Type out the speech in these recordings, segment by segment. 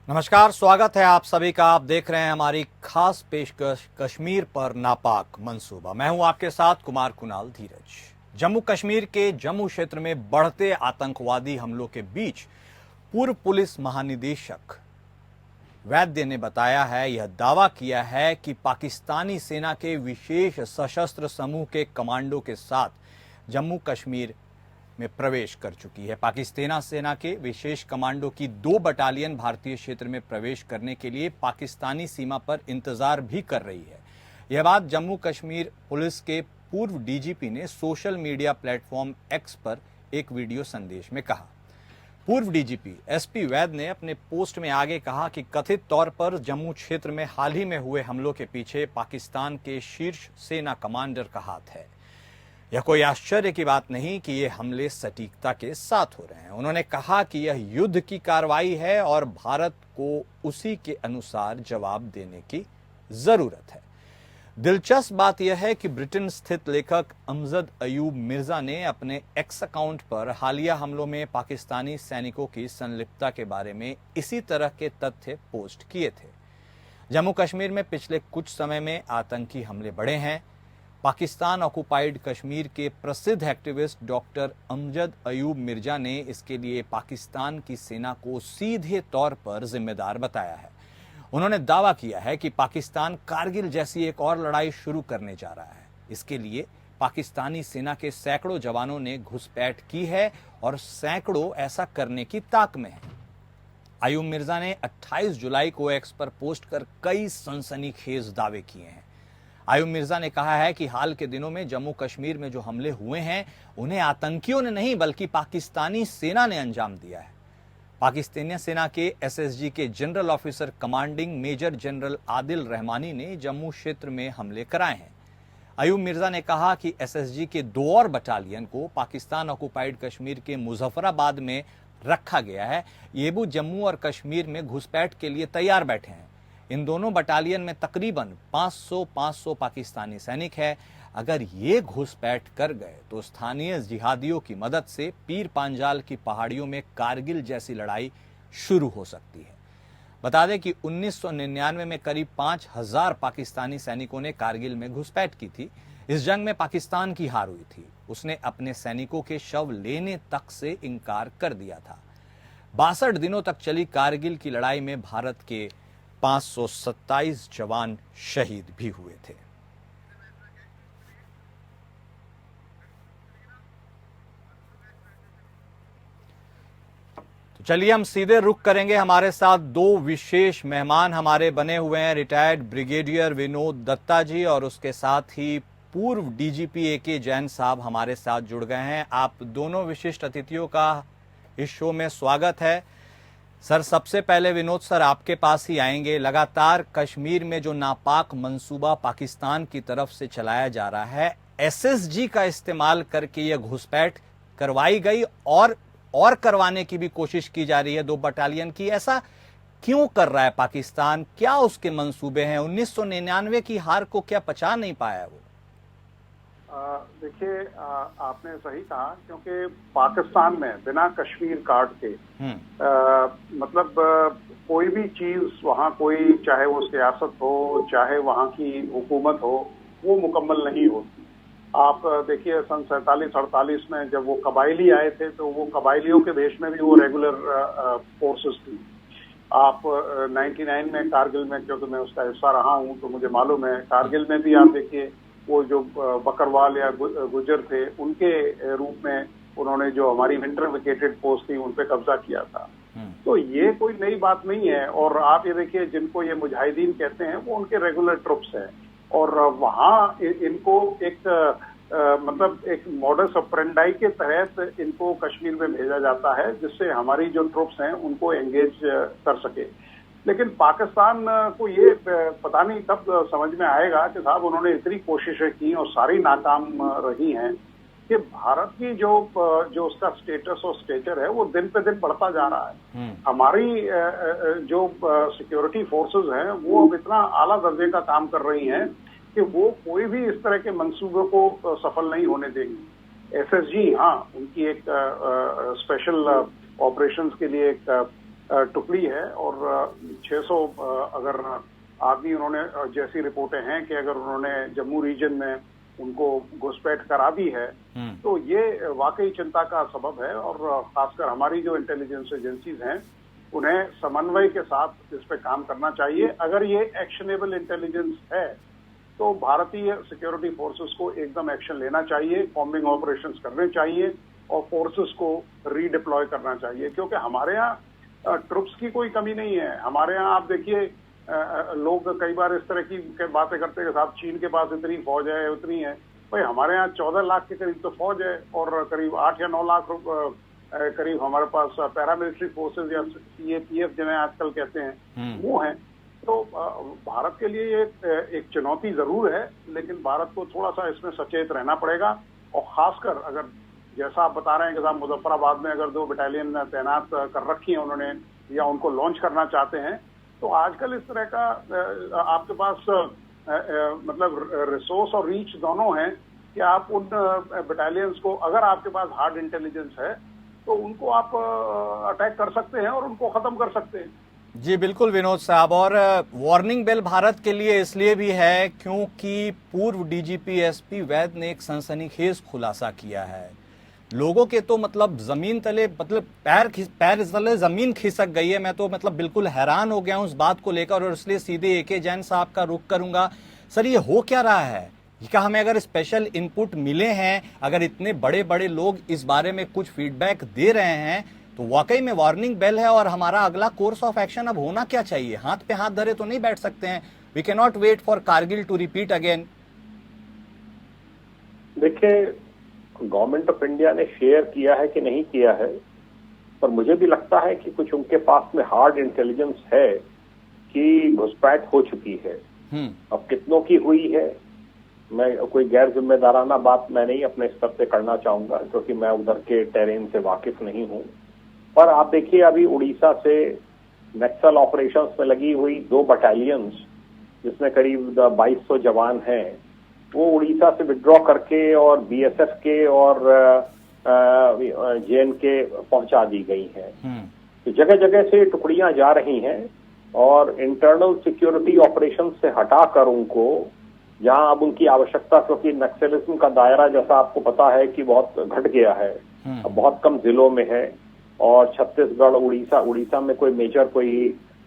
नमस्कार, स्वागत है आप सभी का। आप देख रहे हैं हमारी खास पेशकश कश्मीर पर नापाक मंसूबा। मैं हूं आपके साथ कुमार कुणाल धीरज। जम्मू कश्मीर के जम्मू क्षेत्र में बढ़ते आतंकवादी हमलों के बीच पूर्व पुलिस महानिदेशक वैद्य ने बताया है, यह दावा किया है कि पाकिस्तानी सेना के विशेष सशस्त्र समूह के कमांडो के साथ जम्मू कश्मीर में प्रवेश कर चुकी है। पाकिस्तानी सेना के विशेष कमांडो की 2 बटालियन भारतीय क्षेत्र में प्रवेश करने के लिए पाकिस्तानी सीमा पर इंतजार भी कर रही है। यह बात जम्मू कश्मीर पुलिस के पूर्व डीजीपी ने सोशल मीडिया प्लेटफॉर्म एक्स पर एक वीडियो संदेश में कहा। पूर्व डीजीपी एसपी वैद ने अपने पोस्ट में आगे कहा कि कथित तौर पर जम्मू क्षेत्र में हाल ही में हुए हमलों के पीछे पाकिस्तान के शीर्ष सेना कमांडर का हाथ है। यह कोई आश्चर्य की बात नहीं कि ये हमले सटीकता के साथ हो रहे हैं। उन्होंने कहा कि यह युद्ध की कार्रवाई है और भारत को उसी के अनुसार जवाब देने की जरूरत है। दिलचस्प बात यह है कि ब्रिटेन स्थित लेखक अमजद अयूब मिर्जा ने अपने एक्स अकाउंट पर हालिया हमलों में पाकिस्तानी सैनिकों की संलिप्तता के बारे में इसी तरह के तथ्य पोस्ट किए थे। जम्मू कश्मीर में पिछले कुछ समय में आतंकी हमले बढ़े हैं। पाकिस्तान ऑक्युपाइड कश्मीर के प्रसिद्ध एक्टिविस्ट डॉक्टर अमजद अयूब मिर्जा ने इसके लिए पाकिस्तान की सेना को सीधे तौर पर जिम्मेदार बताया है। उन्होंने दावा किया है कि पाकिस्तान कारगिल जैसी एक और लड़ाई शुरू करने जा रहा है। इसके लिए पाकिस्तानी सेना के सैकड़ों जवानों ने घुसपैठ की है और सैकड़ों ऐसा करने की ताक में हैं। अयूब मिर्जा ने 28 जुलाई को एक्स पर पोस्ट कर कई सनसनीखेज दावे किए हैं। अयूब मिर्जा ने कहा है कि हाल के दिनों में जम्मू कश्मीर में जो हमले हुए हैं उन्हें आतंकियों ने नहीं बल्कि पाकिस्तानी सेना ने अंजाम दिया है। पाकिस्तानी सेना के एसएसजी के general officer commanding major general Adil Rahmani ने जम्मू क्षेत्र में हमले कराए हैं। अयूब मिर्जा ने कहा कि एसएसजी के 2 और बटालियन को पाकिस्तान ऑक्युपाइड कश्मीर के मुजफ्फराबाद में रखा गया है। ये भी जम्मू और कश्मीर में घुसपैठ के लिए तैयार बैठे हैं। इन दोनों बटालियन में तकरीबन 500 पाकिस्तानी सैनिक है। अगर ये घुसपैठ कर गए तो स्थानीय जिहादियों की मदद से पीर पांजाल की पहाड़ियों में कारगिल जैसी लड़ाई शुरू हो सकती है। बता दें कि 1999 में करीब 5000 पाकिस्तानी सैनिकों ने कारगिल में घुसपैठ की थी। इस जंग में पाकिस्तान की हार हुई थी। उसने अपने सैनिकों के शव लेने तक से इनकार कर दिया था। 62 दिनों तक चली कारगिल की लड़ाई में भारत के 527 जवान शहीद भी हुए थे। तो चलिए हम सीधे रुख करेंगे। हमारे साथ 2 विशेष मेहमान हमारे बने हुए हैं। रिटायर्ड ब्रिगेडियर विनोद दत्ता जी और उसके साथ ही पूर्व डीजीपी एके जैन साहब हमारे साथ जुड़ गए हैं। आप दोनों विशिष्ट अतिथियों का इस शो में स्वागत है। सर, सबसे पहले विनोद सर आपके पास ही आएंगे। लगातार कश्मीर में जो नापाक मंसूबा पाकिस्तान की तरफ से चलाया जा रहा है, एसएसजी का इस्तेमाल करके यह घुसपैठ करवाई गई और करवाने की भी कोशिश की जा रही है 2 बटालियन की। ऐसा क्यों कर रहा है पाकिस्तान? क्या उसके मंसूबे हैं? 1999 की हार को क्या पचा नहीं पाया वो? देखिए, आपने सही कहा, क्योंकि पाकिस्तान में बिना कश्मीर कार्ड के मतलब कोई भी चीज वहाँ, कोई चाहे वो सियासत हो चाहे वहाँ की हुकूमत हो, वो मुकम्मल नहीं होती। आप देखिए सन 47-48 में जब वो कबायली आए थे तो वो कबायलियों के देश में भी वो रेगुलर फोर्सेस थी। आप 99 में कारगिल में, क्योंकि मैं उसका हिस्सा रहा हूँ तो मुझे मालूम है, कारगिल में भी आप देखिए वो जो बकरवाल या गुजर थे उनके रूप में उन्होंने जो हमारी विंटर वेकेटेड पोस्ट थी उन पे कब्जा किया था। तो ये कोई नई बात नहीं है। और आप ये देखिए, जिनको ये मुजाहिदीन कहते हैं वो उनके रेगुलर ट्रुप्स हैं और वहाँ इनको एक मतलब एक मॉडस ऑपरेंडाई के तहत इनको कश्मीर में भेजा जाता है, जिससे हमारी जो ट्रुप्स हैं उनको एंगेज कर सके। लेकिन पाकिस्तान को ये पता नहीं कब समझ में आएगा कि साहब उन्होंने इतनी कोशिशें की और सारी नाकाम रही हैं कि भारत की जो उसका स्टेटस और स्टेचर है वो दिन पे दिन बढ़ता जा रहा है। हमारी जो सिक्योरिटी फोर्सेस हैं वो अब इतना आला दर्जे का काम कर रही हैं कि वो कोई भी इस तरह के मंसूबों को सफल नहीं होने देंगी। एसएसजी, हाँ, उनकी एक स्पेशल ऑपरेशंस के लिए एक टुकड़ी है और 600 अगर आदमी उन्होंने, जैसी रिपोर्टें हैं कि अगर उन्होंने जम्मू रीजन में उनको घुसपैठ करा दी है तो ये वाकई चिंता का सबब है। और खासकर हमारी जो इंटेलिजेंस एजेंसीज हैं उन्हें समन्वय के साथ इस पे काम करना चाहिए। अगर ये एक्शनेबल इंटेलिजेंस है तो भारतीय सिक्योरिटी फोर्सेस को एकदम एक्शन लेना चाहिए, कॉम्बिंग ऑपरेशंस करने चाहिए और फोर्सेस को रीडिप्लॉय करना चाहिए, क्योंकि हमारे यहाँ ट्रुप्स की कोई कमी नहीं है। हमारे यहाँ आप देखिए, लोग कई बार इस तरह की बातें करते हैं कि साहब चीन के पास इतनी फौज है उतनी है। भाई हमारे यहाँ 14 लाख के करीब तो फौज है और करीब 8 या 9 लाख करीब हमारे पास पैरामिलिट्री फोर्सेज या सीएपीएफ जिन्हें आजकल कहते हैं वो हैं। तो भारत के लिए ये एक चुनौती जरूर है, लेकिन भारत को थोड़ा सा इसमें सचेत रहना पड़ेगा। और खासकर अगर जैसा आप बता रहे हैं कि साहब मुजफ्फराबाद में अगर 2 बटालियन तैनात कर रखी है उन्होंने या उनको लॉन्च करना चाहते हैं, तो आजकल इस तरह का आपके पास मतलब रिसोर्स और रीच दोनों हैं कि आप उन बटालियंस को, अगर आपके पास हार्ड इंटेलिजेंस है तो उनको आप अटैक कर सकते हैं और उनको खत्म कर सकते हैं। जी बिल्कुल विनोद साहब, और वार्निंग बेल भारत के लिए इसलिए भी है क्योंकि पूर्व डीजीपी एसपी वैद ने एक सनसनीखेज खुलासा किया है। लोगों के तो मतलब जमीन तले, मतलब पैर तले जमीन खिसक गई है। मैं तो मतलब बिल्कुल हैरान हो गया हूं उस बात को लेकर, और इसलिए सीधे एके जैन साहब का रुख करूंगा। सर ये हो क्या रहा है? क्या हमें अगर स्पेशल इनपुट मिले हैं, अगर इतने बड़े बड़े लोग इस बारे में कुछ फीडबैक दे रहे हैं, तो वाकई में वार्निंग बेल है और हमारा अगला कोर्स ऑफ एक्शन अब होना क्या चाहिए? हाथ पे हाथ धरे तो नहीं बैठ सकते हैं। We can not wait for Kargil to repeat again. देखिए, गवर्नमेंट ऑफ इंडिया ने शेयर किया है कि नहीं किया है, पर मुझे भी लगता है कि कुछ उनके पास में हार्ड इंटेलिजेंस है कि घुसपैठ हो चुकी है। अब कितनों की हुई है, मैं कोई गैर जिम्मेदाराना बात मैं नहीं अपने स्तर से करना चाहूंगा, क्योंकि मैं उधर के टेरेन से वाकिफ नहीं हूं। पर आप देखिए, अभी उड़ीसा से नक्सल ऑपरेशंस में लगी हुई 2 बटालियंस जिसमें करीब 2200 जवान हैं, वो उड़ीसा से विड्रॉ करके और बीएसएफ के और जेएनके पहुंचा दी गई हैं। तो जगह जगह से टुकड़ियां जा रही हैं और इंटरनल सिक्योरिटी ऑपरेशन से हटाकर उनको, जहां अब उनकी आवश्यकता, क्योंकि नक्सलिज्म का दायरा जैसा आपको पता है कि बहुत घट गया है, अब बहुत कम जिलों में है और छत्तीसगढ़, उड़ीसा में कोई मेजर कोई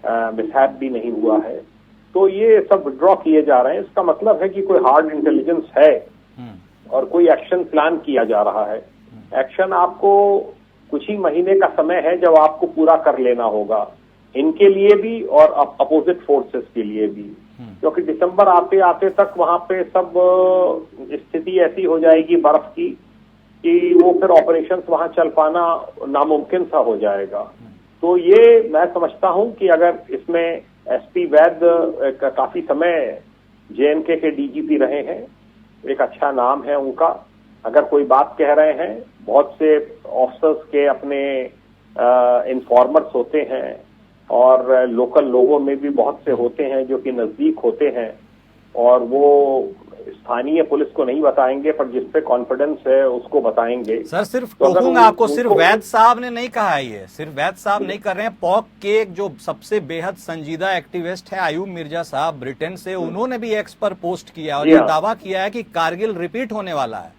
मिसहैप भी नहीं हुआ है। तो ये सब विड्रॉ किए जा रहे हैं। इसका मतलब है कि कोई हार्ड इंटेलिजेंस है और कोई एक्शन प्लान किया जा रहा है। एक्शन आपको कुछ ही महीने का समय है जब आपको पूरा कर लेना होगा, इनके लिए भी और अपोजिट फोर्सेस के लिए भी, क्योंकि दिसंबर आते आते तक वहां पे सब स्थिति ऐसी हो जाएगी बर्फ की कि वो फिर ऑपरेशन वहां चल पाना नामुमकिन सा हो जाएगा। तो ये मैं समझता हूं कि अगर इसमें एसपी वैद काफी समय जेएनके के डीजीपी रहे हैं, एक अच्छा नाम है उनका, अगर कोई बात कह रहे हैं, बहुत से ऑफिसर्स के अपने इन्फॉर्मर्स होते हैं और लोकल लोगों में भी बहुत से होते हैं जो कि नजदीक होते हैं, और वो स्थानीय पुलिस को नहीं बताएंगे पर जिस पे कॉन्फिडेंस है उसको बताएंगे। सर सिर्फ टोकूंगा आपको, सिर्फ वैद साहब ने नहीं कहा है, ये सिर्फ वैद साहब नहीं कर रहे हैं। पॉक के जो सबसे बेहद संजीदा एक्टिविस्ट है आयूब मिर्जा साहब ब्रिटेन से, उन्होंने भी एक्स पर पोस्ट किया और ये दावा किया है कि कारगिल रिपीट होने वाला है।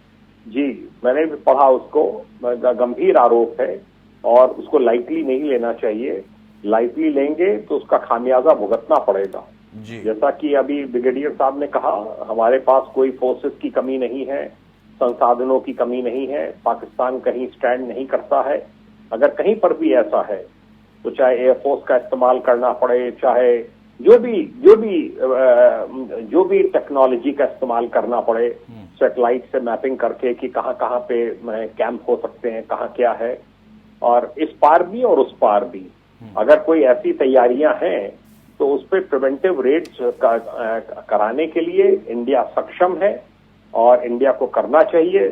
जी, मैंने भी पढ़ा उसको, गंभीर आरोप है और उसको लाइटली नहीं लेना चाहिए। लाइटली लेंगे तो उसका खामियाजा भुगतना पड़ेगा। जी। जैसा कि अभी ब्रिगेडियर साहब ने कहा, हमारे पास कोई फोर्सेस की कमी नहीं है, संसाधनों की कमी नहीं है, पाकिस्तान कहीं स्टैंड नहीं करता है। अगर कहीं पर भी ऐसा है तो चाहे एयरफोर्स का इस्तेमाल करना पड़े, चाहे जो भी टेक्नोलॉजी का इस्तेमाल करना पड़े, सैटेलाइट से मैपिंग करके कि कहाँ कहाँ पे कैंप हो सकते हैं, कहाँ क्या है, और इस पार भी और उस पार भी अगर कोई ऐसी तैयारियां हैं तो उस पर प्रिवेंटिव रेड्स कराने के लिए इंडिया सक्षम है और इंडिया को करना चाहिए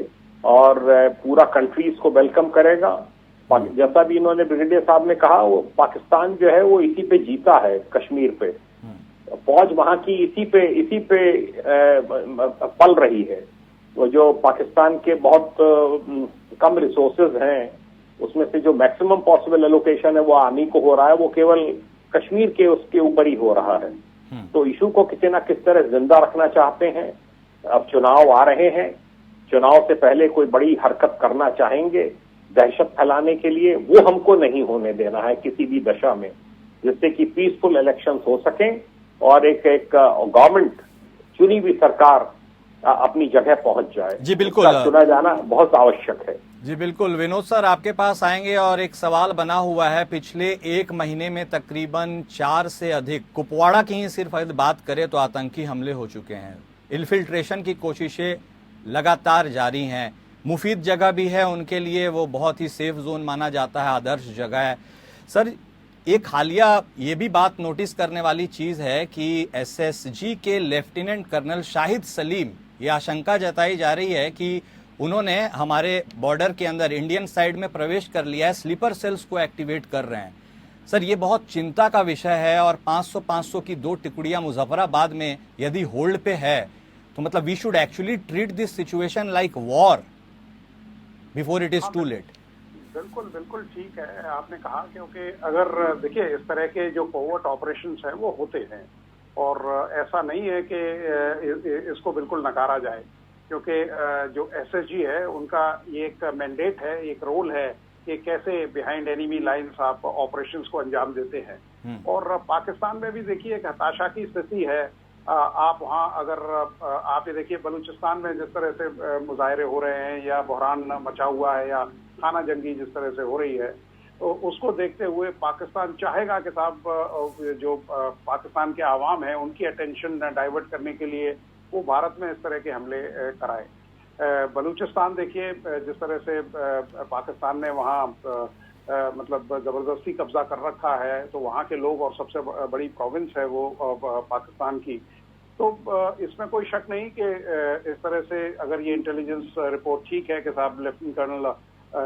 और पूरा कंट्रीज को वेलकम करेगा। जैसा भी इन्होंने ब्रिगेडियर साहब ने कहा, वो पाकिस्तान जो है वो इसी पे जीता है, कश्मीर पे फौज वहां की इसी पे पल रही है। वो जो पाकिस्तान के बहुत कम रिसोर्सेज हैं उसमें से जो मैक्सिमम पॉसिबल एलोकेशन है वो आर्मी को हो रहा है, वो केवल कश्मीर के उसके ऊपर ही हो रहा है। तो इशू को किसी ना किस तरह जिंदा रखना चाहते हैं। अब चुनाव आ रहे हैं, चुनाव से पहले कोई बड़ी हरकत करना चाहेंगे दहशत फैलाने के लिए, वो हमको नहीं होने देना है किसी भी दशा में, जिससे कि पीसफुल इलेक्शंस हो सकें और एक गवर्नमेंट, चुनी हुई सरकार अपनी जगह पहुंच जाए। जी बिल्कुल, चुना जाना बहुत आवश्यक है। जी बिल्कुल। विनोद सर आपके पास आएंगे और एक सवाल बना हुआ है, पिछले एक महीने में तकरीबन 4 से अधिक, कुपवाड़ा की ही सिर्फ अगर बात करें तो आतंकी हमले हो चुके हैं। इन्फिल्ट्रेशन की कोशिशें लगातार जारी हैं। मुफीद जगह भी है उनके लिए, वो बहुत ही सेफ जोन माना जाता है, आदर्श जगह है। सर एक हालिया ये भी बात नोटिस करने वाली चीज है कि एसएसजी के लेफ्टिनेंट कर्नल शाहिद सलीम, ये आशंका जताई जा रही है कि उन्होंने हमारे बॉर्डर के अंदर इंडियन साइड में प्रवेश कर लिया है, स्लीपर सेल्स को एक्टिवेट कर रहे हैं। सर ये बहुत चिंता का विषय है और 500 की 2 टुकड़ियां मुजफ्फराबाद में यदि होल्ड पे है तो मतलब we should actually treat this situation like war before it is too late. बिल्कुल बिल्कुल ठीक है आपने कहा, क्योंकि अगर देखिए इस तरह के जो कोवर्ट ऑपरेशंस हैं वो होते हैं और ऐसा नहीं है कि इसको बिल्कुल नकारा जाए, क्योंकि जो एसएसजी है उनका ये एक मैंडेट है, एक रोल है कि कैसे बिहाइंड एनिमी लाइंस आप ऑपरेशंस को अंजाम देते हैं। और पाकिस्तान में भी देखिए एक हताशा की स्थिति है। आप वहाँ अगर आप ये देखिए बलूचिस्तान में जिस तरह से मुजाहरे हो रहे हैं या बहरान मचा हुआ है या खाना जंगी जिस तरह से हो रही है, तो उसको देखते हुए पाकिस्तान चाहेगा कि साहब जो पाकिस्तान के आवाम है उनकी अटेंशन डाइवर्ट करने के लिए वो भारत में इस तरह के हमले कराए। बलूचिस्तान देखिए जिस तरह से पाकिस्तान ने वहाँ मतलब जबरदस्ती कब्जा कर रखा है, तो वहाँ के लोग, और सबसे बड़ी प्रोविंस है वो पाकिस्तान की, तो इसमें कोई शक नहीं कि इस तरह से अगर ये इंटेलिजेंस रिपोर्ट ठीक है कि साहब लेफ्टिनेंट कर्नल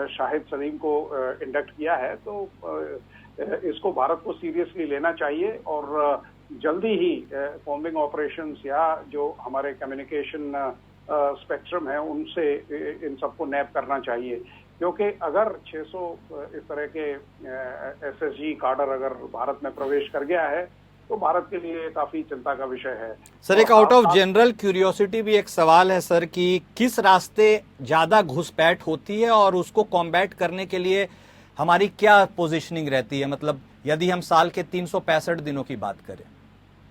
शाहिद सलीम को इंडक्ट किया है, तो इसको भारत को सीरियसली लेना चाहिए और जल्दी ही कॉम्बिंग ऑपरेशंस या जो हमारे कम्युनिकेशन स्पेक्ट्रम है उनसे इन सबको नैप करना चाहिए, क्योंकि अगर 600 इस तरह के एसएसजी कार्डर अगर भारत में प्रवेश कर गया है तो भारत के लिए काफी चिंता का विषय है। सर एक आउट ऑफ जनरल क्यूरियोसिटी भी एक सवाल है सर कि किस रास्ते ज्यादा घुसपैठ होती है और उसको कॉम्बैट करने के लिए हमारी क्या पोजीशनिंग रहती है, मतलब यदि हम साल के 365 दिनों की बात करें?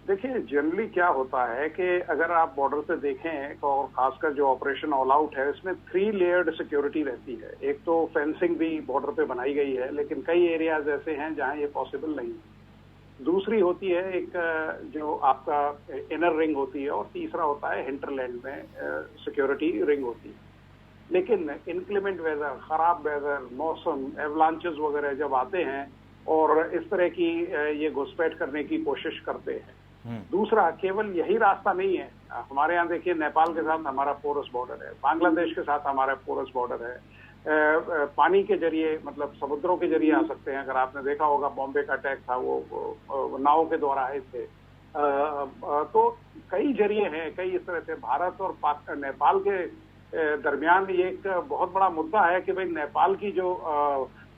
देखिए जनरली क्या होता है कि अगर आप बॉर्डर से देखें और खासकर जो ऑपरेशन ऑल आउट है इसमें 3 लेयर्ड सिक्योरिटी रहती है। एक तो फेंसिंग भी बॉर्डर पे बनाई गई है, लेकिन कई एरियाज ऐसे हैं जहां ये पॉसिबल नहीं। दूसरी होती है एक जो आपका इनर रिंग होती है, और तीसरा होता है हिंटरलैंड में सिक्योरिटी रिंग होती है। लेकिन इनक्लीमेंट वेदर, खराब वेदर, मौसम, एवलांचेस वगैरह जब आते हैं और इस तरह की ये घुसपैठ करने की कोशिश करते हैं। दूसरा केवल यही रास्ता नहीं है, हमारे यहाँ देखिए नेपाल के साथ हमारा पोरस बॉर्डर है, बांग्लादेश के साथ हमारा पोरस बॉर्डर है, पानी के जरिए मतलब समुद्रों के जरिए आ सकते हैं। अगर आपने देखा होगा बॉम्बे का अटैक था वो नाव के द्वारा आए थे। तो कई जरिए हैं, कई इस तरह से भारत और नेपाल के दरमियान ये एक बहुत बड़ा मुद्दा है कि भाई नेपाल की जो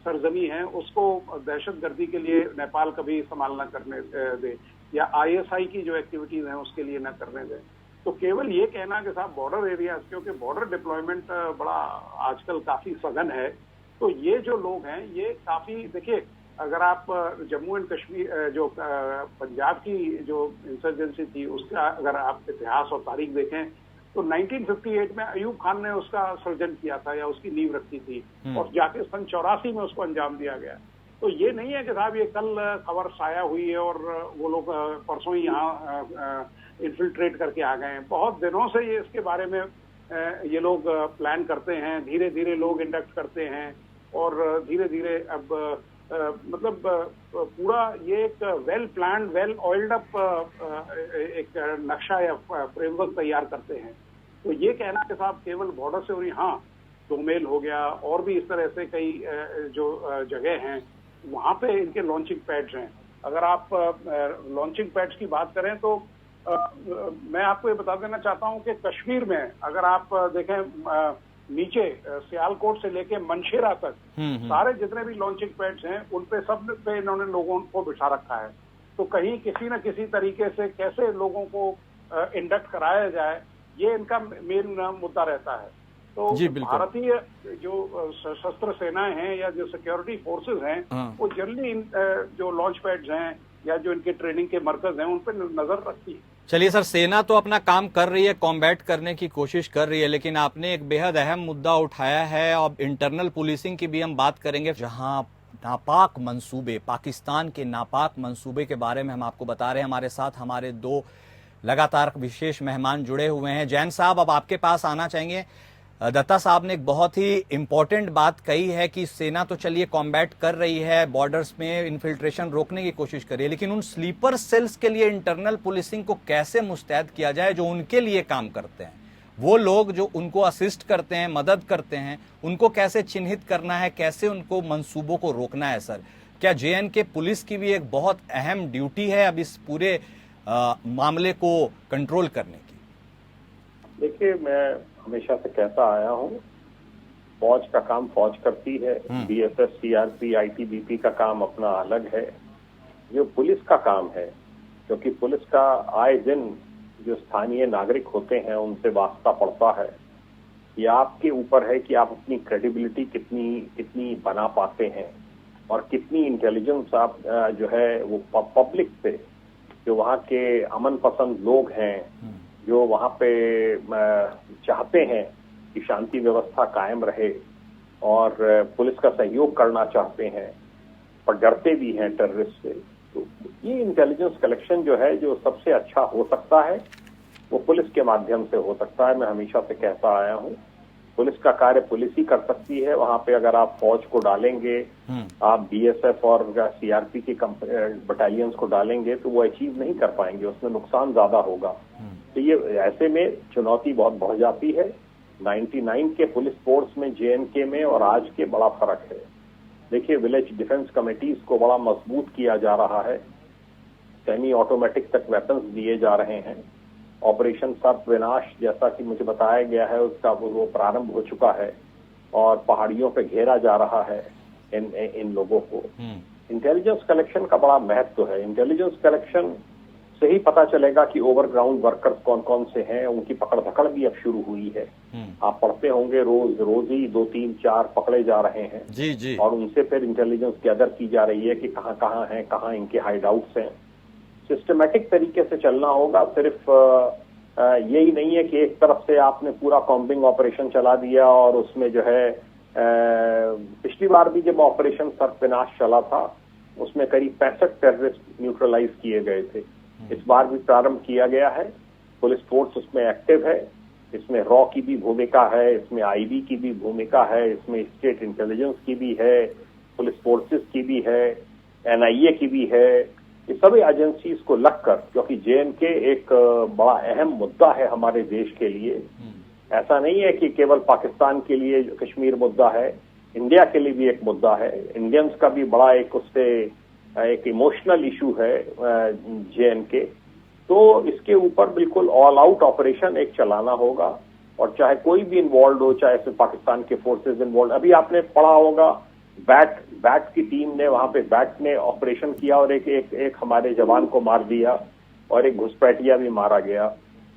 सरजमी है उसको दहशतगर्दी के लिए नेपाल कभी इस्तेमाल न करने दे, या आईएसआई की जो एक्टिविटीज हैं उसके लिए न करने दें। तो केवल ये कहना कि साहब बॉर्डर एरियाज, क्योंकि बॉर्डर डिप्लॉयमेंट बड़ा आजकल काफी सघन है, तो ये जो लोग हैं ये काफी, देखिए अगर आप जम्मू एंड कश्मीर जो पंजाब की जो इंसर्जेंसी थी उसका अगर आप इतिहास और तारीख देखें तो 1958 में अयूब खान ने उसका सर्जन किया था या उसकी नींव रखी थी और जाके सन 84 में उसको अंजाम दिया गया। तो ये नहीं है कि साहब ये कल खबर साया हुई है और वो लोग परसों ही यहाँ इन्फिल्ट्रेट करके आ गए हैं। बहुत दिनों से ये इसके बारे में ये लोग प्लान करते हैं, धीरे धीरे लोग इंडक्ट करते हैं और धीरे धीरे अब मतलब पूरा ये एक well planned, well oiled up एक नक्शा या फ्रेमवर्क तैयार करते हैं। तो ये कहना कि साहब केवल बॉर्डर से, और हाँ डोमेल हो गया और भी इस तरह से कई जो जगह हैं वहाँ पे इनके लॉन्चिंग पैड्स हैं। अगर आप लॉन्चिंग पैड्स की बात करें तो मैं आपको ये बता देना चाहता हूँ कि कश्मीर में अगर आप देखें नीचे सियालकोट से लेके मनशेरा तक सारे जितने भी लॉन्चिंग पैड्स हैं उन पे सब पे इन्होंने लोगों को बिठा रखा है। तो कहीं किसी न किसी तरीके से कैसे लोगों को इंडक्ट कराया जाए, ये इनका मेन मुद्दा रहता है। तो भारतीय जो सशस्त्र सेनाएं हैं या जो सिक्योरिटी फोर्सेस हैं, वो जनरली जो लॉन्च पैड्स हैं या जो इनके ट्रेनिंग के मरकज हैं उन पर नजर रखती है। चलिए सर, सेना तो अपना काम कर रही है, कॉम्बैट करने की कोशिश कर रही है, लेकिन आपने एक बेहद अहम मुद्दा उठाया है। अब इंटरनल पुलिसिंग की भी हम बात करेंगे, जहां नापाक मंसूबे, पाकिस्तान के नापाक मंसूबे के बारे में हम आपको बता रहे हैं। हमारे साथ हमारे दो लगातार विशेष मेहमान जुड़े हुए हैं। जैन साहब, अब आपके पास आना चाहेंगे। दत्ता साहब ने एक बहुत ही इंपॉर्टेंट बात कही है कि सेना तो चलिए कॉम्बैट कर रही है, बॉर्डर्स में इन्फिल्ट्रेशन रोकने की कोशिश कर रही है, लेकिन उन स्लीपर सेल्स के लिए इंटरनल पुलिसिंग को कैसे मुस्तैद किया जाए जो उनके लिए काम करते हैं। वो लोग जो उनको असिस्ट करते हैं, मदद करते हैं, उनको कैसे चिन्हित करना है, कैसे उनको मंसूबों को रोकना है। सर, क्या JNK पुलिस की भी एक बहुत अहम ड्यूटी है अब इस पूरे मामले को कंट्रोल करने की? देखिए, मैं हमेशा से कहता आया हूँ, फौज का काम फौज करती है, BSF, CRP, ITBP का काम अपना अलग है। जो पुलिस का काम है, क्योंकि पुलिस का आए दिन जो स्थानीय नागरिक होते हैं उनसे वास्ता पड़ता है, ये आपके ऊपर है कि आप अपनी क्रेडिबिलिटी कितनी बना पाते हैं और कितनी इंटेलिजेंस आप जो है वो पब्लिक से, जो वहाँ के अमन पसंद लोग हैं, जो वहाँ पे चाहते हैं कि शांति व्यवस्था कायम रहे और पुलिस का सहयोग करना चाहते हैं, पर डरते भी हैं टेररिस्ट से। तो ये इंटेलिजेंस कलेक्शन जो है, जो सबसे अच्छा हो सकता है वो पुलिस के माध्यम से हो सकता है। मैं हमेशा से कहता आया हूँ, पुलिस का कार्य पुलिस ही कर सकती है। वहाँ पे अगर आप फौज को डालेंगे, आप BSF और CRP की बटालियंस को डालेंगे तो वो अचीव नहीं कर पाएंगे, उसमें नुकसान ज्यादा होगा। तो ये ऐसे में चुनौती बहुत बढ़ जाती है। 99 के पुलिस फोर्स में, JNK में और आज के बड़ा फर्क है। देखिए, विलेज डिफेंस कमेटीज को बड़ा मजबूत किया जा रहा है, सेमी ऑटोमेटिक तक वेपन्स दिए जा रहे हैं। ऑपरेशन सर्प विनाश, जैसा कि मुझे बताया गया है, उसका वो प्रारंभ हो चुका है और पहाड़ियों पे घेरा जा रहा है इन लोगों को। इंटेलिजेंस कलेक्शन का बड़ा महत्व है। इंटेलिजेंस कलेक्शन से ही पता चलेगा कि ओवरग्राउंड वर्कर्स कौन कौन से हैं। उनकी पकड़ धकड़ भी अब शुरू हुई है। आप पढ़ते होंगे, रोज ही 2, 3, 4 पकड़े जा रहे हैं। जी। और उनसे फिर इंटेलिजेंस गैदर की जा रही है कि कहाँ हैं, कहाँ इनके हाइडआउट्स हैं। सिस्टमेटिक तरीके से चलना होगा। सिर्फ यही नहीं है कि एक तरफ से आपने पूरा कॉम्बिंग ऑपरेशन चला दिया और उसमें जो है पिछली बार भी जब ऑपरेशन सर्प विनाश चला था उसमें करीब 65 टेररिस्ट न्यूट्रलाइज किए गए थे। इस बार भी प्रारंभ किया गया है। पुलिस फोर्स उसमें एक्टिव है। इसमें रॉ की भी भूमिका है, इसमें IB की भी भूमिका है, इसमें स्टेट इंटेलिजेंस की भी है, पुलिस फोर्सेस की भी है, NIA की भी है। ये सभी एजेंसीज को लगकर, क्योंकि JNK एक बड़ा अहम मुद्दा है हमारे देश के लिए। ऐसा नहीं है कि केवल पाकिस्तान के लिए कश्मीर मुद्दा है, इंडिया के लिए भी एक मुद्दा है। इंडियंस का भी बड़ा एक उससे एक इमोशनल इशू है JNK। तो इसके ऊपर बिल्कुल ऑल आउट ऑपरेशन एक चलाना होगा और चाहे कोई भी इन्वॉल्व हो, चाहे इसमें पाकिस्तान के फोर्सेज इन्वॉल्व। अभी आपने पढ़ा होगा, बैट की टीम ने वहां पे बैट ने ऑपरेशन किया और एक हमारे जवान को मार दिया और एक घुसपैठिया भी मारा गया।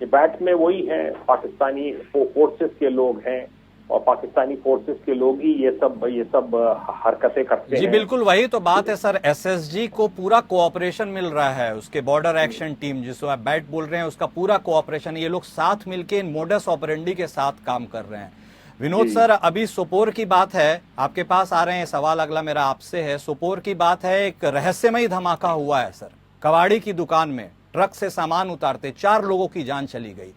ये बैट में वही है, पाकिस्तानी फोर्सेस के लोग हैं और पाकिस्तानी फोर्सेस के लोग ही ये सब हरकतें करते हैं। जी बिल्कुल, वही तो बात है सर। SSG को पूरा कोऑपरेशन मिल रहा है, उसके बॉर्डर एक्शन टीम जिसको आप बैट बोल रहे हैं, उसका पूरा कोऑपरेशन, ये लोग साथ मिलके इन मोडस ऑपरेंडी के साथ काम कर रहे हैं। विनोद सर, अभी सोपोर की बात है, आपके पास आ रहे हैं। सवाल अगला मेरा आपसे है। सोपोर की बात है, एक रहस्यमयी धमाका हुआ है सर। कबाड़ी की दुकान में ट्रक से सामान उतारते 4 लोगों की जान चली गई।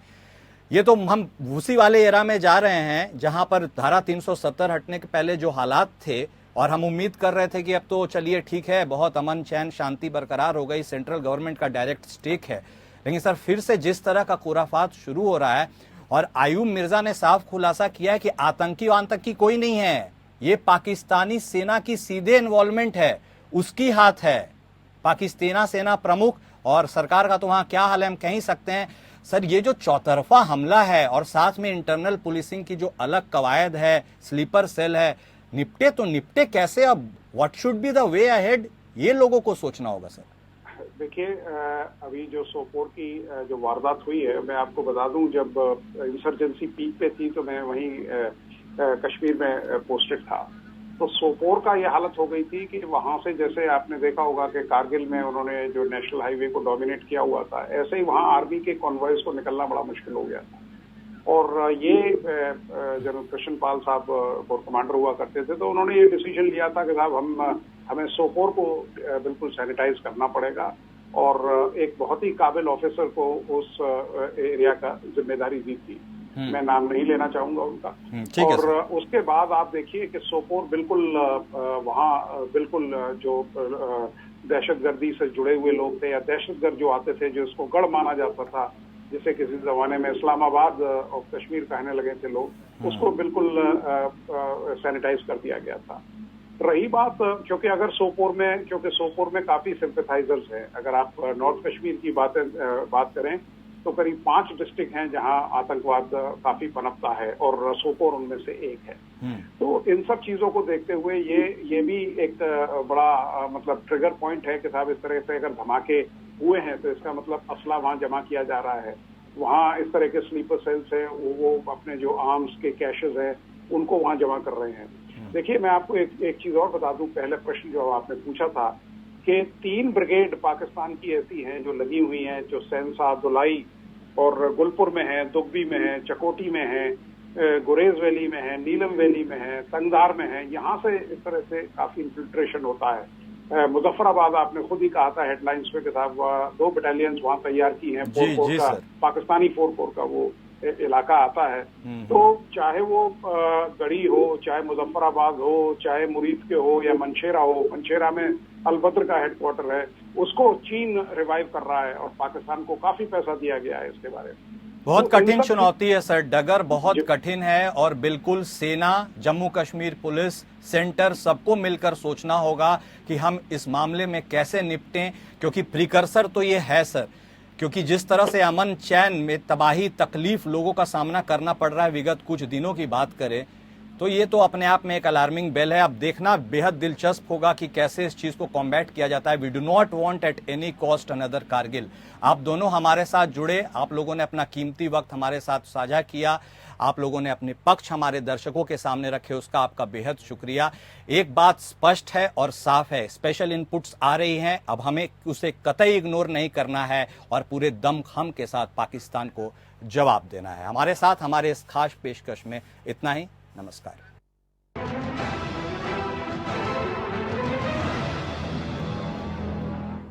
ये तो हम उसी वाले एरा में जा रहे हैं जहां पर धारा 370 हटने के पहले जो हालात थे, और हम उम्मीद कर रहे थे कि अब तो चलिए ठीक है, बहुत अमन चैन शांति बरकरार हो गई, सेंट्रल गवर्नमेंट का डायरेक्ट स्टेक है। लेकिन सर, फिर से जिस तरह का खुराफात शुरू हो रहा है, और आयूब मिर्जा ने साफ खुलासा किया है कि आतंकी कोई नहीं है, ये पाकिस्तानी सेना की सीधे इन्वॉल्वमेंट है, उसकी हाथ है। पाकिस्तानी सेना प्रमुख और सरकार का तो वहां क्या हाल है हम कह ही सकते हैं। सर ये जो चौतरफा हमला है और साथ में इंटरनल पुलिसिंग की जो अलग कवायद है, स्लीपर सेल है, निपटे तो निपटे कैसे? अब what should be the way ahead, ये लोगों को सोचना होगा सर। देखिए, अभी जो सोपोर की जो वारदात हुई है, मैं आपको बता दूं, जब इंसर्जेंसी पीक पे थी तो मैं वहीं कश्मीर में पोस्टेड था। तो सोपोर का ये हालत हो गई थी कि वहां से, जैसे आपने देखा होगा कि कारगिल में उन्होंने जो नेशनल हाईवे को डोमिनेट किया हुआ था, ऐसे ही वहां आर्मी के कॉन्वॉयज को निकलना बड़ा मुश्किल हो गया था। और ये जनरल कृष्णपाल साहब कोर कमांडर हुआ करते थे, तो उन्होंने ये डिसीजन लिया था कि साहब हमें सोपोर को बिल्कुल सैनिटाइज करना पड़ेगा, और एक बहुत ही काबिल ऑफिसर को उस एरिया का जिम्मेदारी दी थी। मैं नाम नहीं लेना चाहूंगा उनका। और उसके बाद आप देखिए कि सोपोर बिल्कुल वहाँ बिल्कुल जो दहशतगर्दी से जुड़े हुए लोग थे या दहशतगर्द जो आते थे, जो इसको गढ़ माना जाता था, जिसे किसी जमाने में इस्लामाबाद और कश्मीर कहने लगे थे लोग, उसको बिल्कुल सैनिटाइज कर दिया गया था। रही बात, क्योंकि सोपोर में काफी सिंपैथाइजर्स हैं। अगर आप नॉर्थ कश्मीर की बात करें तो करीब 5 डिस्ट्रिक्ट हैं जहां आतंकवाद काफी पनपता है, और सोपोर उनमें से एक है। तो इन सब चीजों को देखते हुए ये भी एक बड़ा मतलब ट्रिगर पॉइंट है कि साहब इस तरह से अगर धमाके हुए हैं तो इसका मतलब असला वहां जमा किया जा रहा है। वहां इस तरह के स्लीपर सेल्स हैं, वो अपने जो आर्म्स के कैशेज हैं उनको वहां जमा कर रहे हैं। देखिए, मैं आपको एक चीज और बता दूं, पहले प्रश्न जो आपने पूछा था कि 3 ब्रिगेड पाकिस्तान की ऐसी हैं जो लगी हुई हैं, जो सहनसा, दुलाई और गुलपुर में है, दुग्बी में है, चकोटी में है, गुरेज वैली में है, नीलम वैली में है, तंगधार में है। यहाँ से इस तरह से काफी इन्फिल्ट्रेशन होता है। मुजफ्फराबाद आपने खुद ही कहा था हेडलाइंस पे कि साहब 2 बटालियंस वहाँ तैयार की हैं, 4 कोर का, पाकिस्तानी 4 कोर का वो इलाका आता है। तो चाहे वो गढ़ी हो, चाहे मुजफ्फराबाद हो, चाहे मुरीद के हो या मंशेरा हो, मंशेरा में अलबद्र का हेडक्वार्टर है, उसको चीन रिवाइव कर रहा है और पाकिस्तान को काफी पैसा दिया गया है इसके बारे में। बहुत कठिन चुनौती है सर, डगर बहुत कठिन है, और बिल्कुल सेना, जम्मू कश्मीर पुलिस, सेंटर सबको मिलकर सोचना होगा कि हम इस मामले में कैसे निपटें, क्योंकि प्रिकर्सर तो ये है सर। क्योंकि जिस तरह से अमन चैन में तबाही, तकलीफ लोगों का सामना करना पड़ रहा है विगत कुछ दिनों की बात करें, तो ये तो अपने आप में एक अलार्मिंग बेल है। अब देखना बेहद दिलचस्प होगा कि कैसे इस चीज को कॉम्बैट किया जाता है। We do not want at any cost another Kargil. आप दोनों हमारे साथ जुड़े, आप लोगों ने अपना कीमती वक्त हमारे साथ साझा किया, आप लोगों ने अपने पक्ष हमारे दर्शकों के सामने रखे, उसका आपका बेहद शुक्रिया। एक बात स्पष्ट है और साफ है, स्पेशल इनपुट्स आ रही हैं, अब हमें उसे कतई इग्नोर नहीं करना है और पूरे दमखम के साथ पाकिस्तान को जवाब देना है। हमारे साथ हमारे इस खास पेशकश में इतना ही। नमस्कार।